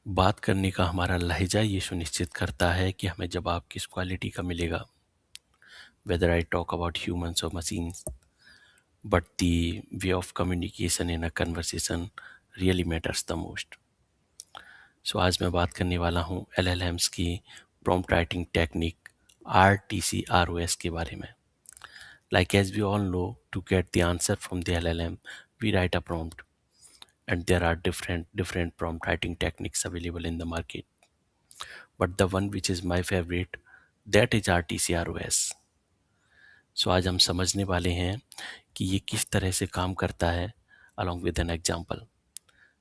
बात करने का हमारा लहजा ये सुनिश्चित करता है कि हमें जवाब किस क्वालिटी का मिलेगा, whether I talk about humans or machines, but the way of communication in a conversation really matters the most. So आज मैं बात करने वाला हूँ LLMs की prompt writing technique RTCROS के बारे में. Like as we all know, to get the answer from the LLM, we write a prompt, and there are different prompt writing techniques available in the market. But the one which is my favorite, that is RTCROS. सो आज हम समझने वाले हैं कि ये किस तरह से काम करता है along with an example.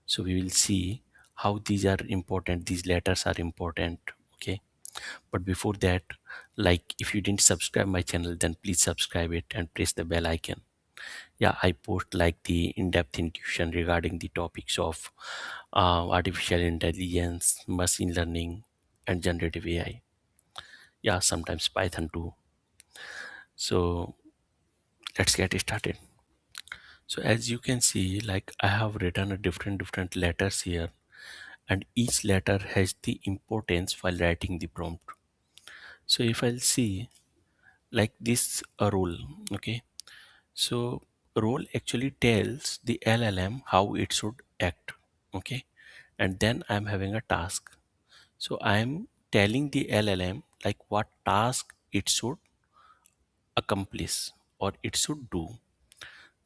So we will see how these are important, these letters are important, okay? But before that, like if you didn't subscribe my channel, then please subscribe it and press the bell icon. Yeah, I post like the in-depth intuition regarding the topics of artificial intelligence, machine learning, and generative AI. Yeah, sometimes Python too. So let's get started. So as you can see, like I have written a different letters here, and each letter has the importance while writing the prompt. So if I'll see like this a role, okay. So role actually tells the LLM how it should act, okay. And then I'm having a task. So I'm telling the LLM like what task it should accomplish or it should do.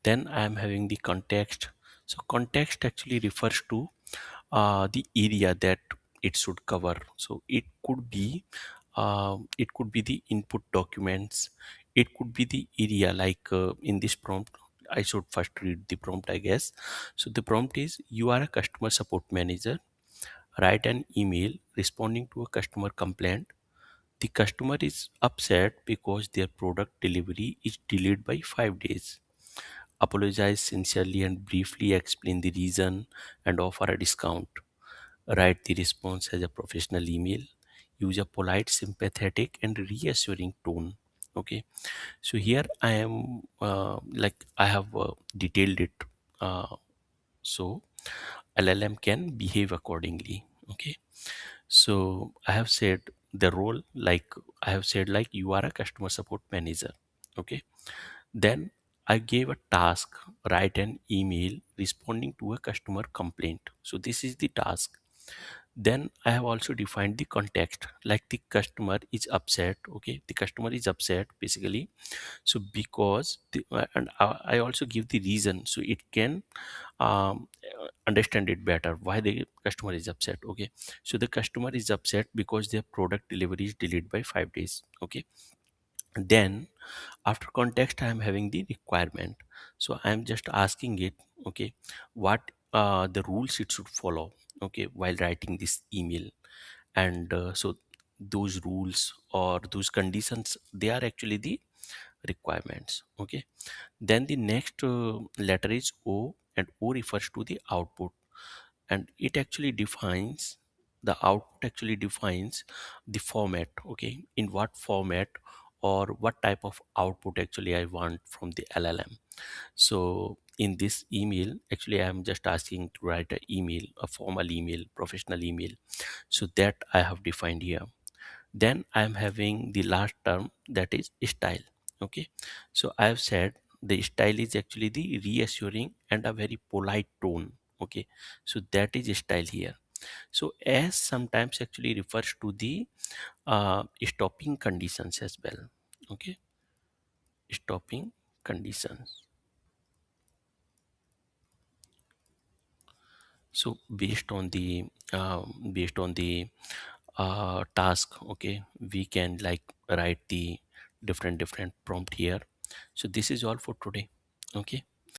Then I am having the context. So context actually refers to the area that it should cover. So it could be the input documents. It could be the area, like in this prompt. I should first read the prompt, I guess. So the prompt is: you are a customer support manager. Write an email responding to a customer complaint. The customer is upset because their product delivery is delayed by 5 days. Apologize sincerely and briefly explain the reason and offer a discount. Write the response as a professional email. Use a polite, sympathetic, and reassuring tone. Okay, so here I am like I have detailed it so LLM can behave accordingly. Okay, so I have said the role, like I have said, like you are a customer support manager. Okay, then I gave a task: write an email responding to a customer complaint. So this is the task. Then I have also defined the context, like the customer is upset. Okay, the customer is upset basically. So because and I also give the reason so it can understand it better why the customer is upset. Okay, so the customer is upset because their product delivery is delayed by 5 days. Okay, then after context I am having the requirement. So I am just asking it, okay, what the rules it should follow, okay, while writing this email. And so those rules or those conditions, they are actually the requirements. Okay, then the next letter is O, and O refers to the output, and it actually defines the output actually defines the format. Okay, in what format or what type of output actually I want from the LLM. So in this email, actually I am just asking to write an email, a formal email, professional email. So that I have defined here. Then I am having the last term, that is style. Okay, so I have said the style is actually the reassuring and a very polite tone. Okay, so that is style here. So as sometimes actually refers to the stopping conditions as well. Okay, stopping conditions. So based on the task, okay, we can like write the different prompt here. So this is all for today. Okay,